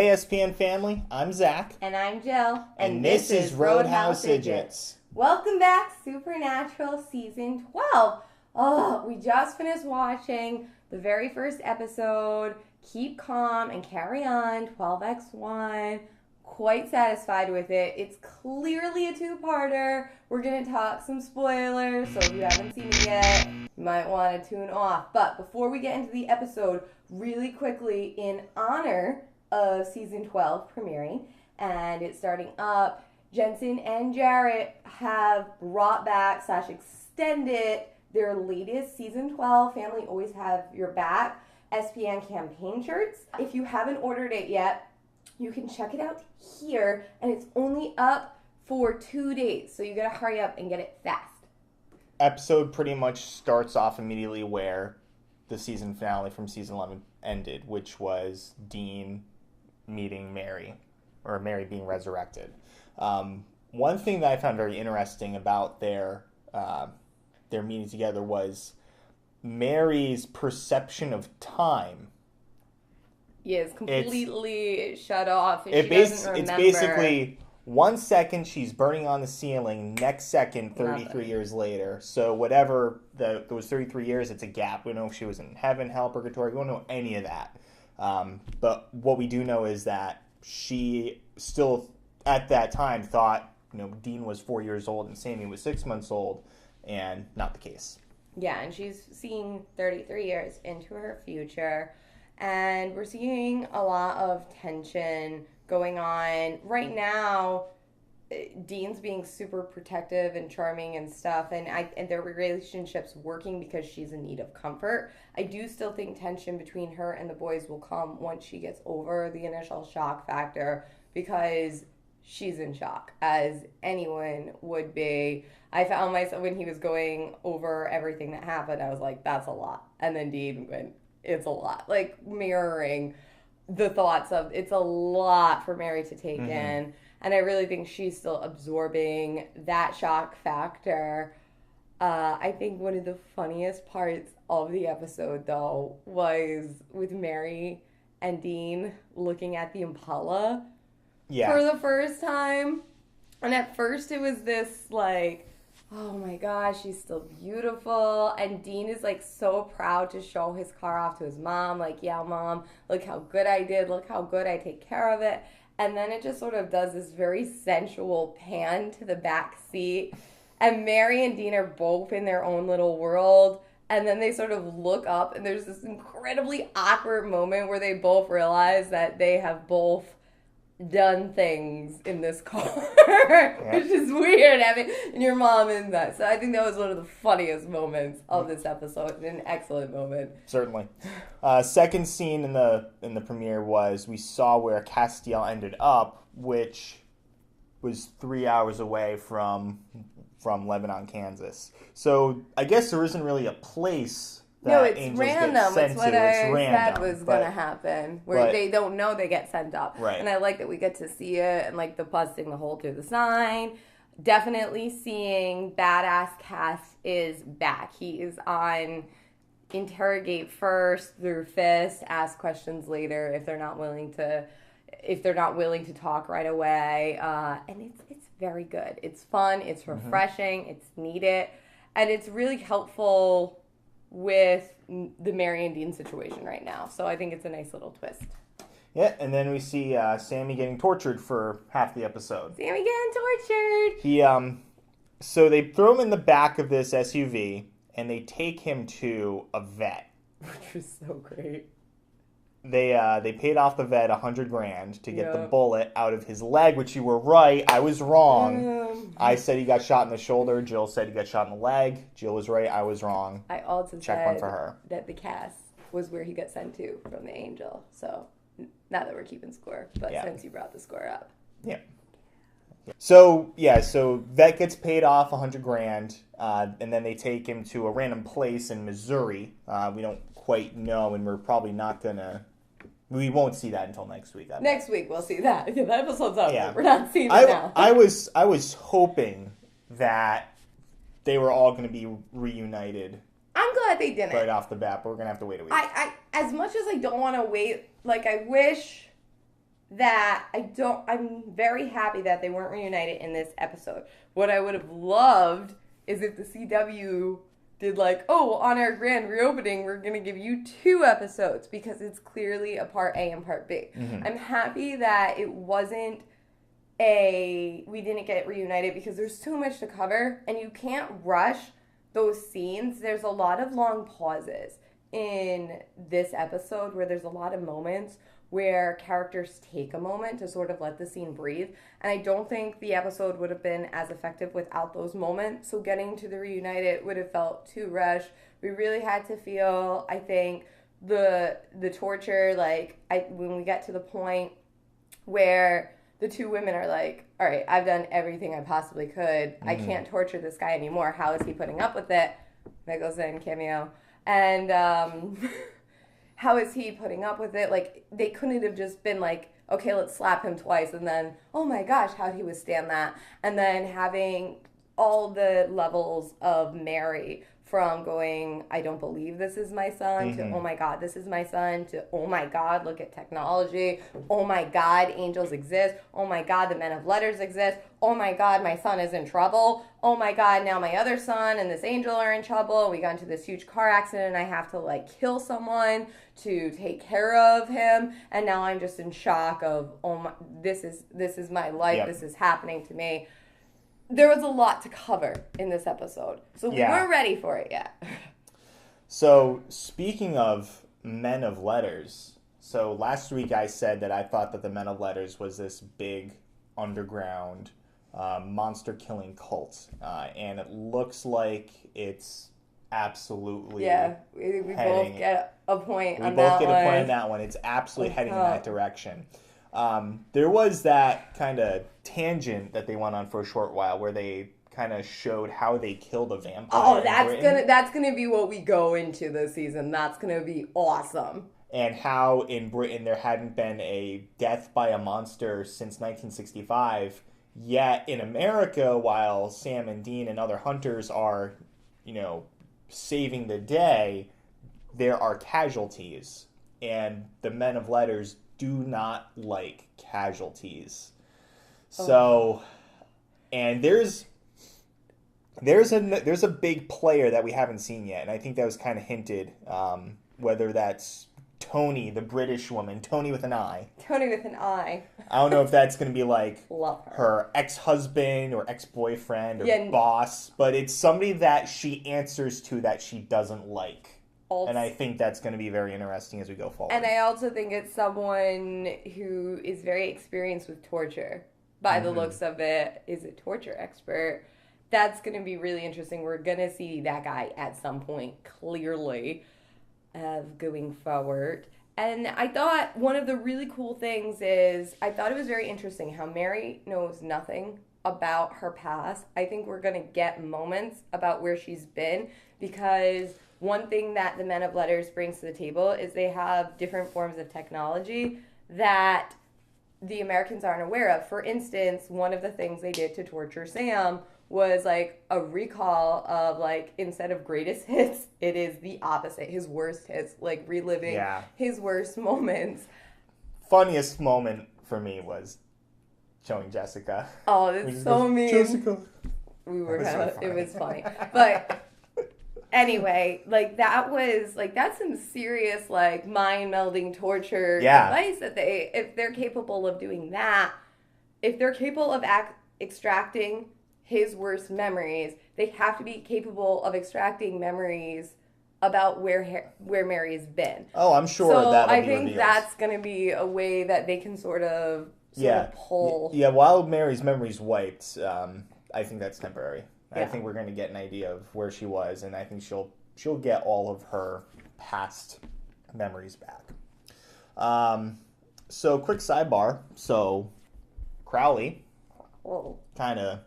Hey SPN family, I'm Zach. And I'm Jill. And this is Roadhouse Idiots. Welcome back, Supernatural Season 12. Oh, we just finished watching the very first episode, Keep Calm and Carry On, 12x1. Quite satisfied with it. It's clearly a two-parter. We're going to talk some spoilers, so if you haven't seen it yet, you might want to tune off. But before we get into the episode, really quickly, in honor of Season 12 premiering, and it's starting up, Jensen and Jarrett have brought back / extended their latest Season 12 Family Always Have Your Back SPN campaign shirts. If you haven't ordered it yet, you can check it out here, and it's only up for 2 days, so you gotta hurry up and get it fast. Episode pretty much starts off immediately where the season finale from season 11 ended, which was Dean meeting Mary, or Mary being resurrected. One thing that I found very interesting about their meeting together was Mary's perception of time. Yes, completely shut off. She doesn't remember. It's basically 1 second she's burning on the ceiling, next second 33 years later. So whatever those 33 years, it's a gap. We don't know if she was in heaven, hell, purgatory. We don't know any of that. But what we do know is that she still, at that time, thought Dean was 4 years old and Sammy was 6 months old, and not the case. Yeah, and she's seeing 33 years into her future. And we're seeing a lot of tension going on. Right now, Dean's being super protective and charming and stuff, and their relationship's working because she's in need of comfort. I do still think tension between her and the boys will come once she gets over the initial shock factor, because she's in shock, as anyone would be. I found myself, when he was going over everything that happened, I was like, that's a lot. And then Dean went, it's a lot. Like, mirroring the thoughts of, it's a lot for Mary to take in. And I really think she's still absorbing that shock factor. I think one of the funniest parts of the episode, though, was with Mary and Dean looking at the Impala for the first time. And at first it was this, like, oh my gosh, she's still beautiful. And Dean is like so proud to show his car off to his mom. Like, yeah, Mom, look how good I did. Look how good I take care of it. And then it just sort of does this very sensual pan to the back seat. And Mary and Dean are both in their own little world. And then they sort of look up, and there's this incredibly awkward moment where they both realize that they have both done things in this car, which is weird having your mom in that. So I think that was one of the funniest moments of this episode, and an excellent moment. Certainly. Second scene in the premiere was we saw where Castiel ended up, which was 3 hours away from Lebanon, Kansas. So I guess there isn't really a place that it's random. It's what I said was going to happen, where they don't know they get sent up. Right. And I like that we get to see it, and like the busting the hole through the sign. Definitely seeing Badass Cass is back. He is on interrogate first through fist, ask questions later if they're not willing to talk right away. And it's very good. It's fun. It's refreshing. It's needed, and it's really helpful with the Mary and Dean situation right now. So I think it's a nice little twist. Yeah, and then we see Sammy getting tortured for half the episode. Sammy getting tortured! He, so they throw him in the back of this SUV, and they take him to a vet. Which was so great. They paid off the vet $100,000 to get the bullet out of his leg, which you were right. I was wrong. I said he got shot in the shoulder. Jill said he got shot in the leg. Jill was right. I was wrong. I also Check one for her. That the cast was where he got sent to from the Angel. So not that we're keeping score, but since you brought the score up. Yeah. So vet gets paid off $100,000, and then they take him to a random place in Missouri. We don't quite know, and we're probably not gonna. We won't see that until next week. Next week we'll see that. Yeah, that episode's over. Yeah. We're not seeing it now. I was hoping that they were all going to be reunited. I'm glad they didn't. Right off the bat, but we're going to have to wait a week. I as much as I don't want to wait, like I wish that I'm very happy that they weren't reunited in this episode. What I would have loved is if the CW did like, oh, on our grand reopening, we're going to give you 2 episodes because it's clearly a part A and part B. Mm-hmm. I'm happy that it wasn't we didn't get reunited because there's so much to cover and you can't rush those scenes. There's a lot of long pauses in this episode where there's a lot of moments where characters take a moment to sort of let the scene breathe. And I don't think the episode would have been as effective without those moments. So getting to the reunited would have felt too rushed. We really had to feel, I think, the torture, when we get to the point where the 2 women are like, all right, I've done everything I possibly could. I can't torture this guy anymore. How is he putting up with it? That goes in cameo. And how is he putting up with it? Like, they couldn't have just been like, okay, let's slap him twice. And then, oh my gosh, how'd he withstand that? And then having all the levels of Mary from going, I don't believe this is my son, to, oh my God, this is my son, to, oh my God, look at technology. Oh my God, angels exist. Oh my God, the men of letters exist. Oh my God, my son is in trouble. Oh my God, now my other son and this angel are in trouble. We got into this huge car accident and I have to kill someone to take care of him. And now I'm just in shock of, oh my, this is my life. Yep. This is happening to me. There was a lot to cover in this episode. So we weren't ready for it yet. So, speaking of Men of Letters, so last week I said that I thought that the Men of Letters was this big underground monster-killing cult. And it looks like it's absolutely we both get a point on that one. We both get a point on that one. It's absolutely heading in that direction. There was that kind of tangent that they went on for a short while where they kind of showed how they killed a vampire. Oh, that's gonna be what we go into this season. That's gonna be awesome. And how in Britain there hadn't been a death by a monster since 1965. Yet in America, while Sam and Dean and other hunters are, saving the day, there are casualties, and the Men of Letters do not like casualties. So, and there's a big player that we haven't seen yet, and I think that was kind of hinted, whether that's Tony, the British woman, Tony with an I. Tony with an I. I don't know if that's going to be like Love her ex-husband or ex-boyfriend or boss, but it's somebody that she answers to that she doesn't like. And I think that's going to be very interesting as we go forward. And I also think it's someone who is very experienced with torture. By the looks of it, is a torture expert. That's going to be really interesting. We're going to see that guy at some point, clearly, going forward. And I thought one of the really cool things is, I thought it was very interesting how Mary knows nothing about her past. I think we're going to get moments about where she's been, because one thing that the Men of Letters brings to the table is they have different forms of technology that the Americans aren't aware of. For instance, one of the things they did to torture Sam was a recall of instead of greatest hits, it is the opposite, his worst hits, reliving his worst moments. Funniest moment for me was showing Jessica. Oh, it's so mean. Jessica. We were it was funny. But anyway, that's some serious mind melding torture device that if they're capable of doing that, if they're capable of extracting his worst memories, they have to be capable of extracting memories about where Mary's been. Oh, I'm sure that'll be I think that's going to be a way that they can sort of pull. Yeah, while Mary's memory's wiped, I think that's temporary. I think we're going to get an idea of where she was, and I think she'll get all of her past memories back. So, quick sidebar. So, Crowley, kind of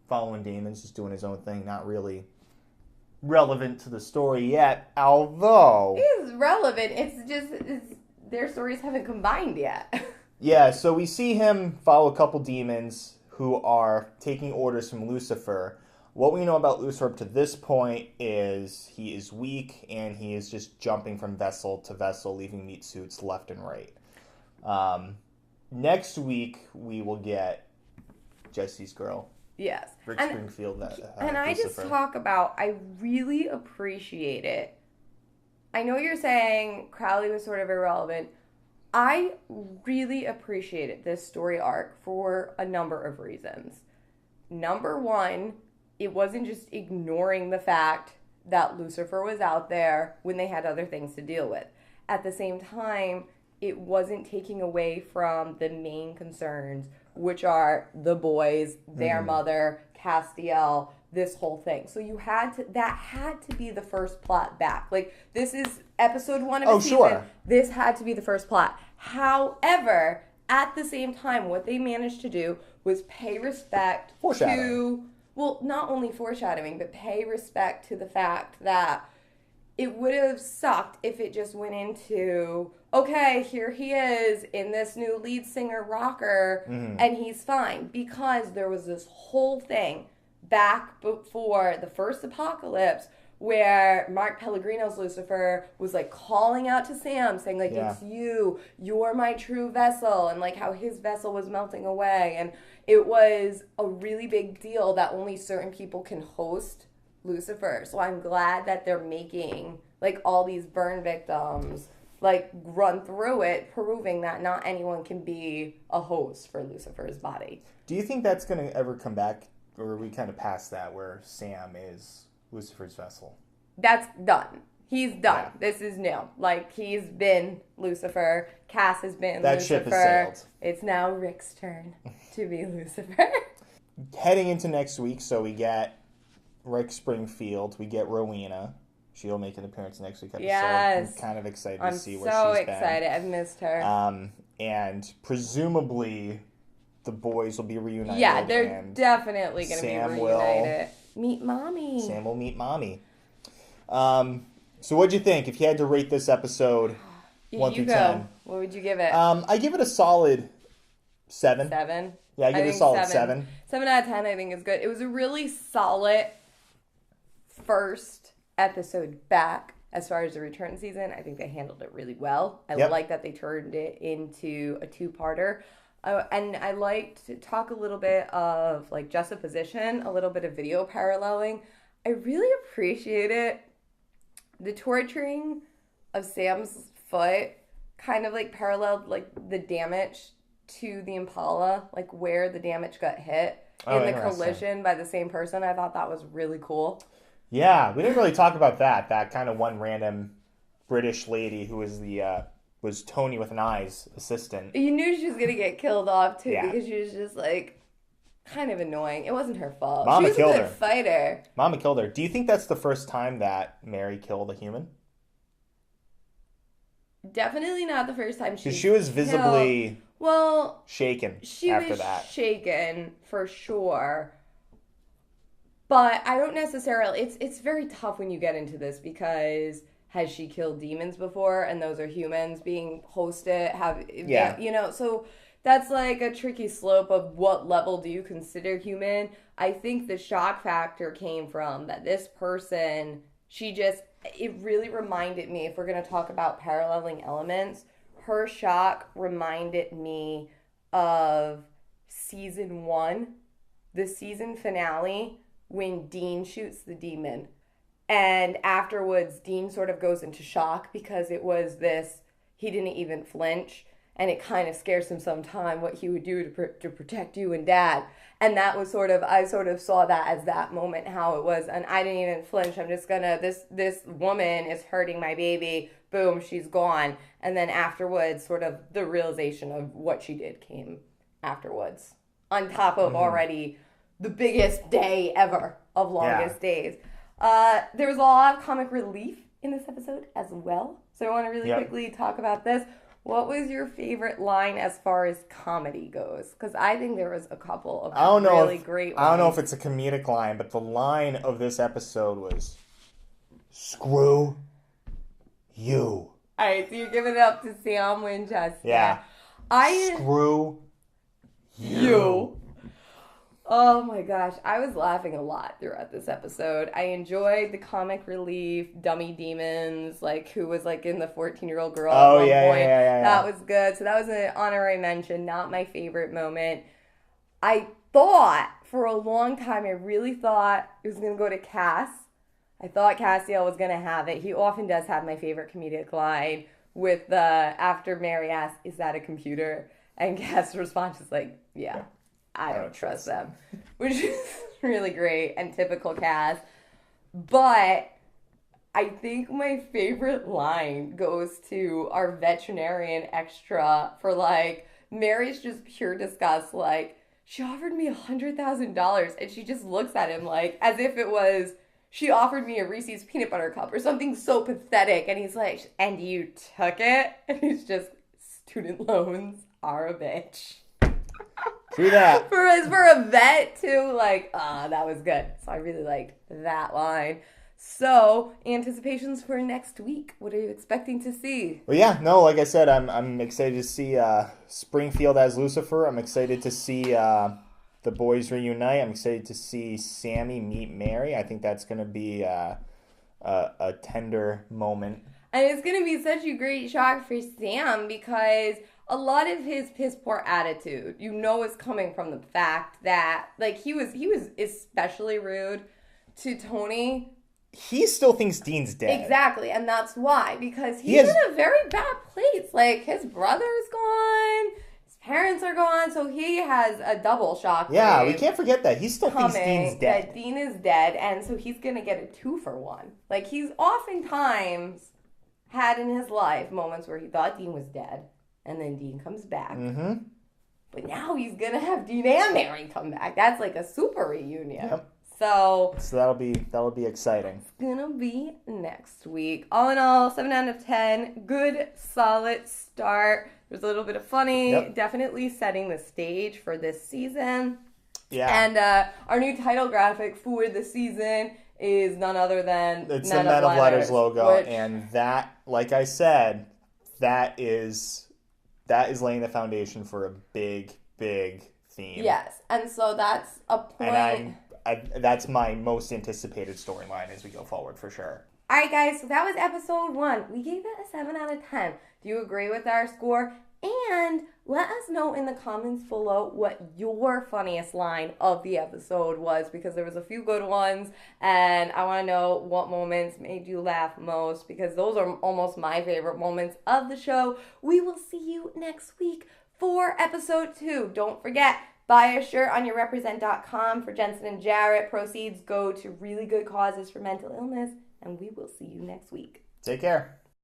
following demons, just doing his own thing, not really relevant to the story yet, although... It is relevant, it's just their stories haven't combined yet. Yeah, so we see him follow a couple demons who are taking orders from Lucifer. What we know about Lucifer up to this point is he is weak and he is just jumping from vessel to vessel, leaving meat suits left and right. Next week, we will get Jesse's girl. Yes. Rick Springfield. And I just talk about, I really appreciate it. I know you're saying Crowley was sort of irrelevant. I really appreciated this story arc for a number of reasons. Number one, it wasn't just ignoring the fact that Lucifer was out there when they had other things to deal with. At the same time, it wasn't taking away from the main concerns, which are the boys, their mother, Castiel, this whole thing. So that had to be the first plot back. Like, this is episode 1 of the season. Sure. This had to be the first plot. However, at the same time, what they managed to do was pay respect to, well, not only foreshadowing, but pay respect to the fact that it would have sucked if it just went into, okay, here he is in this new lead singer rocker, and he's fine. Because there was this whole thing back before the first apocalypse where Mark Pellegrino's Lucifer was like calling out to Sam, saying like, it's you're my true vessel, and like how his vessel was melting away. And it was a really big deal that only certain people can host Lucifer. So I'm glad that they're making like all these burn victims like run through it, proving that not anyone can be a host for Lucifer's body. Do you think that's going to ever come back, or are we kind of past that where Sam is Lucifer's vessel? That's done. He's done. Yeah. This is new. Like, he's been Lucifer. Cass has been that Lucifer. Ship has sailed. It's now Rick's turn to be Lucifer. Heading into next week, so we get Rick Springfield. We get Rowena. She'll make an appearance next week episode. Yes. I'm kind of excited to see where so she's been. Excited. I've missed her. And presumably the boys will be reunited. Yeah, they're definitely going to be reunited. Meet Mommy. Sam will meet Mommy. So what'd you think? If you had to rate this episode 1 through 10. What would you give it? I give it a solid 7. 7? Yeah, I give it a solid 7. 7 out of 10 I think is good. It was a really solid first episode back as far as the return season. I think they handled it really well. I like that they turned it into a 2-parter. And I like to talk a little bit of like juxtaposition, a little bit of video paralleling. I really appreciate it. The torturing of Sam's foot kind of like paralleled like the damage to the Impala, like where the damage got hit in the collision by the same person. I thought that was really cool. Yeah, we didn't really talk about that. That kind of one random British lady who was was Tony with an Eye's assistant. You knew she was going to get killed off, too, because she was just, like, kind of annoying. It wasn't her fault. Mama she was killed a good fighter. Mama killed her. Do you think that's the first time that Mary killed a human? Definitely not the first time she was visibly shaken after that. She was shaken, for sure. But I don't necessarily... It's very tough when you get into this because... Has she killed demons before? And those are humans being hosted. So that's like a tricky slope of what level do you consider human. I think the shock factor came from that this person, it really reminded me, if we're going to talk about paralleling elements, her shock reminded me of season 1, the season finale, when Dean shoots the demon. And afterwards, Dean sort of goes into shock because it was he didn't even flinch. And it kind of scares him sometime what he would do to protect you and Dad. And that was I sort of saw that as that moment, how it was. And I didn't even flinch. I'm just this woman is hurting my baby. Boom, she's gone. And then afterwards, sort of the realization of what she did came afterwards. On top of already the biggest day ever of longest days. There was a lot of comic relief in this episode as well. So I want to really quickly talk about this. What was your favorite line as far as comedy goes? Because I think there was a couple of really great ones. I don't know if it's a comedic line, but the line of this episode was, "Screw you." All right, so you're giving it up to Sam Winchester. Yeah. Screw you. Oh my gosh, I was laughing a lot throughout this episode. I enjoyed the comic relief, dummy demons, like who was like in the 14-year-old girl at one point. That was good. So that was an honorary mention, not my favorite moment. I thought for a long time, I really thought it was going to go to Cass. I thought Castiel was going to have it. He often does have my favorite comedic line with the, after Mary asks, is that a computer? And Cass' response is like, yeah. I don't trust them, which is really great and typical Cass. But I think my favorite line goes to our veterinarian extra for like, Mary's just pure disgust. Like, she offered me $100,000 and she just looks at him like, as if it was, she offered me a Reese's peanut butter cup or something so pathetic. And he's like, and you took it? And he's just, student loans are a bitch. True that. for a vet too, like, that was good. So I really liked that line. So, anticipations for next week. What are you expecting to see? Well, yeah, no, like I said, I'm excited to see Springfield as Lucifer. I'm excited to see the boys reunite. I'm excited to see Sammy meet Mary. I think that's going to be a tender moment. And it's going to be such a great shock for Sam because a lot of his piss poor attitude, you know, is coming from the fact that, like, he was especially rude to Tony. He still thinks Dean's dead. Exactly, and that's why, because he's in a very bad place. Like, his brother's gone, his parents are gone, so he has a double shock. Yeah, we can't forget that. He still thinks Dean's dead. That Dean is dead, and so he's going to get a 2-for-1. Like, he's oftentimes had in his life moments where he thought Dean was dead. And then Dean comes back. Mm-hmm. But now he's going to have Dean and Mary come back. That's like a super reunion. Yep. So that'll be exciting. It's going to be next week. All in all, 7 out of 10. Good, solid start. There's a little bit of funny. Yep. Definitely setting the stage for this season. Yeah. And our new title graphic for the season is none other than it's the Men of Letters logo. And that, like I said, that is laying the foundation for a big, big theme. Yes, and so that's a point. And that's my most anticipated storyline as we go forward, for sure. All right, guys, so that was episode 1. We gave it a 7 out of 10. Do you agree with our score? And let us know in the comments below what your funniest line of the episode was, because there was a few good ones, and I want to know what moments made you laugh most, because those are almost my favorite moments of the show. We will see you next week for episode 2. Don't forget, buy a shirt on yourrepresent.com for Jensen and Jarrett. Proceeds go to really good causes for mental illness, and we will see you next week. Take care.